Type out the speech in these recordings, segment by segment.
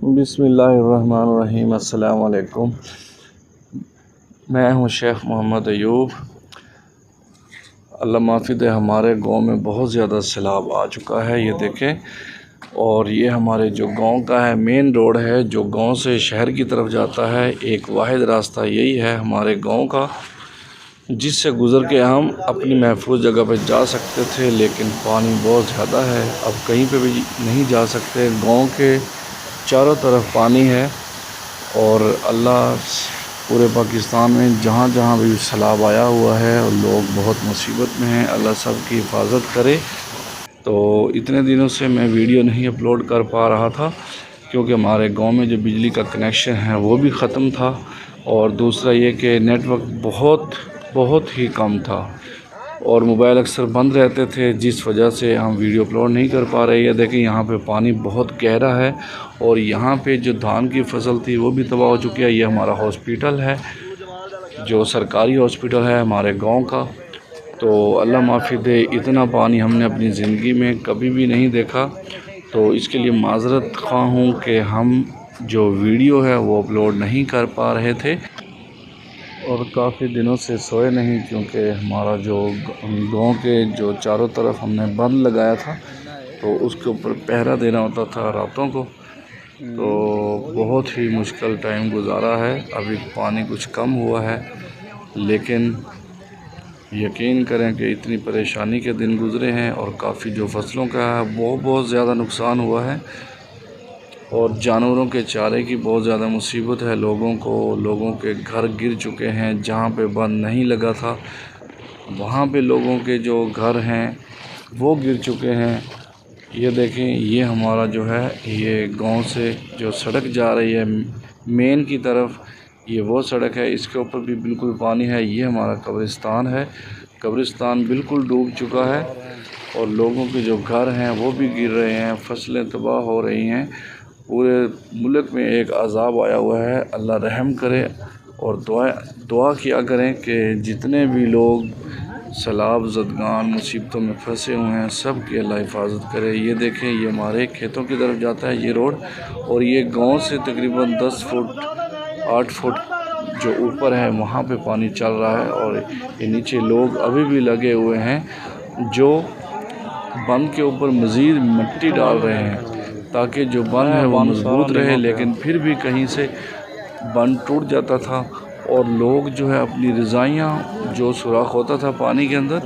بسم اللہ الرحمن الرحیم۔ السلام علیکم، میں ہوں شیخ محمد ایوب۔ اللہ معافی دے، ہمارے گاؤں میں بہت زیادہ سیلاب آ چکا ہے، یہ دیکھیں۔ اور یہ ہمارے جو گاؤں کا ہے مین روڈ ہے جو گاؤں سے شہر کی طرف جاتا ہے، ایک واحد راستہ یہی ہے ہمارے گاؤں کا، جس سے گزر کے ہم اپنی محفوظ جگہ پہ جا سکتے تھے، لیکن پانی بہت زیادہ ہے، اب کہیں پہ بھی نہیں جا سکتے۔ گاؤں کے چاروں طرف پانی ہے، اور اللہ پورے پاکستان میں جہاں جہاں بھی سیلاب آیا ہوا ہے اور لوگ بہت مصیبت میں ہیں، اللہ سب کی حفاظت کرے۔ تو اتنے دنوں سے میں ویڈیو نہیں اپلوڈ کر پا رہا تھا، کیونکہ ہمارے گاؤں میں جو بجلی کا کنیکشن ہے وہ بھی ختم تھا، اور دوسرا یہ کہ نیٹ ورک بہت ہی کم تھا، اور موبائل اکثر بند رہتے تھے، جس وجہ سے ہم ویڈیو اپلوڈ نہیں کر پا رہے۔ یہ دیکھیں، یہاں پہ پانی بہت گہرا ہے، اور یہاں پہ جو دھان کی فصل تھی وہ بھی تباہ ہو چکی ہے۔ یہ ہمارا ہاسپیٹل ہے، جو سرکاری ہاسپیٹل ہے ہمارے گاؤں کا۔ تو اللہ معافی دے، اتنا پانی ہم نے اپنی زندگی میں کبھی بھی نہیں دیکھا، تو اس کے لیے معذرت خواہ ہوں کہ ہم جو ویڈیو ہے وہ اپلوڈ نہیں کر پا رہے تھے، اور کافی دنوں سے سوئے نہیں، کیونکہ ہمارا جو گاؤں کے جو چاروں طرف ہم نے بند لگایا تھا، تو اس کے اوپر پہرا دینا ہوتا تھا راتوں کو، تو بہت ہی مشکل ٹائم گزارا ہے۔ ابھی پانی کچھ کم ہوا ہے، لیکن یقین کریں کہ اتنی پریشانی کے دن گزرے ہیں، اور کافی جو فصلوں کا ہے وہ بہت زیادہ نقصان ہوا ہے، اور جانوروں کے چارے کی بہت زیادہ مصیبت ہے۔ لوگوں کے گھر گر چکے ہیں، جہاں پہ بند نہیں لگا تھا وہاں پہ لوگوں کے جو گھر ہیں وہ گر چکے ہیں۔ یہ دیکھیں، یہ ہمارا جو ہے یہ گاؤں سے جو سڑک جا رہی ہے مین کی طرف، یہ وہ سڑک ہے، اس کے اوپر بھی بالکل پانی ہے۔ یہ ہمارا قبرستان ہے، قبرستان بالکل ڈوب چکا ہے، اور لوگوں کے جو گھر ہیں وہ بھی گر رہے ہیں، فصلیں تباہ ہو رہی ہیں۔ پورے ملک میں ایک عذاب آیا ہوا ہے، اللہ رحم کرے، اور دعا کیا کریں کہ جتنے بھی لوگ سیلاب زدگان مصیبتوں میں پھنسے ہوئے ہیں سب کی اللہ حفاظت کرے۔ یہ دیکھیں، یہ ہمارے کھیتوں کی طرف جاتا ہے یہ روڈ، اور یہ گاؤں سے تقریباً 10 فٹ 8 فٹ جو اوپر ہے وہاں پہ پانی چل رہا ہے، اور یہ نیچے لوگ ابھی بھی لگے ہوئے ہیں جو بند کے اوپر مزید مٹی ڈال رہے ہیں، تاکہ جو بند ہے وہ مضبوط رہے، لیکن پھر بھی کہیں سے بند ٹوٹ جاتا تھا، اور لوگ جو ہے اپنی رضائیاں جو سوراخ ہوتا تھا پانی کے اندر،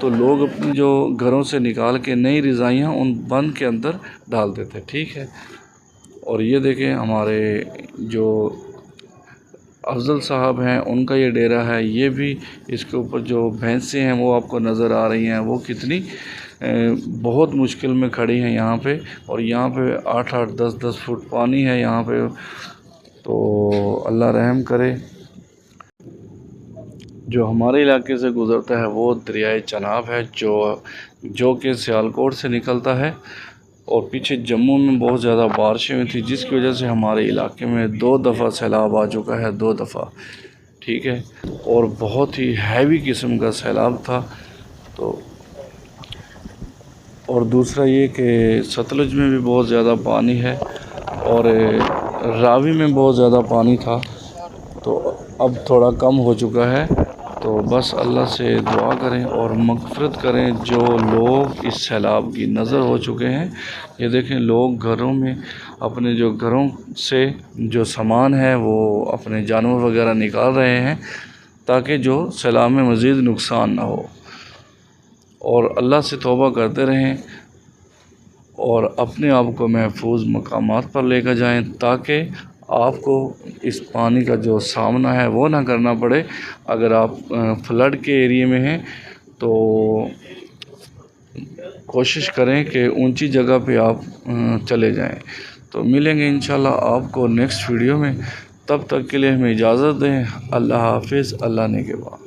تو لوگ اپنی جو گھروں سے نکال کے نئی رضائیاں ان بند کے اندر ڈال دیتے، ٹھیک ہے۔ اور یہ دیکھیں، ہمارے جو افضل صاحب ہیں ان کا یہ ڈیرا ہے، یہ بھی اس کے اوپر جو بھینسیں ہیں وہ آپ کو نظر آ رہی ہیں، وہ کتنی بہت مشکل میں کھڑی ہیں یہاں پہ، اور یہاں پہ 8 10 فٹ پانی ہے یہاں پہ، تو اللہ رحم کرے۔ جو ہمارے علاقے سے گزرتا ہے وہ دریائے چناب ہے، جو کہ سیالکوٹ سے نکلتا ہے، اور پیچھے جموں میں بہت زیادہ بارشیں ہوئی تھی، جس کی وجہ سے ہمارے علاقے میں 2 دفعہ سیلاب آ چکا ہے، 2 دفعہ، ٹھیک ہے، اور بہت ہی ہیوی قسم کا سیلاب تھا۔ تو اور دوسرا یہ کہ ستلج میں بھی بہت زیادہ پانی ہے، اور راوی میں بہت زیادہ پانی تھا، تو اب تھوڑا کم ہو چکا ہے۔ تو بس اللہ سے دعا کریں اور مغفرت کریں جو لوگ اس سیلاب کی نظر ہو چکے ہیں۔ یہ دیکھیں، لوگ گھروں میں اپنے جو گھروں سے جو سامان ہے وہ اپنے جانور وغیرہ نکال رہے ہیں، تاکہ جو سیلاب میں مزید نقصان نہ ہو، اور اللہ سے توبہ کرتے رہیں، اور اپنے آپ کو محفوظ مقامات پر لے کر جائیں، تاکہ آپ کو اس پانی کا جو سامنا ہے وہ نہ کرنا پڑے۔ اگر آپ فلڈ کے ایریے میں ہیں تو کوشش کریں کہ اونچی جگہ پہ آپ چلے جائیں۔ تو ملیں گے انشاءاللہ آپ کو نیکسٹ ویڈیو میں، تب تک کے لیے ہمیں اجازت دیں۔ اللہ حافظ، اللہ نگہبان۔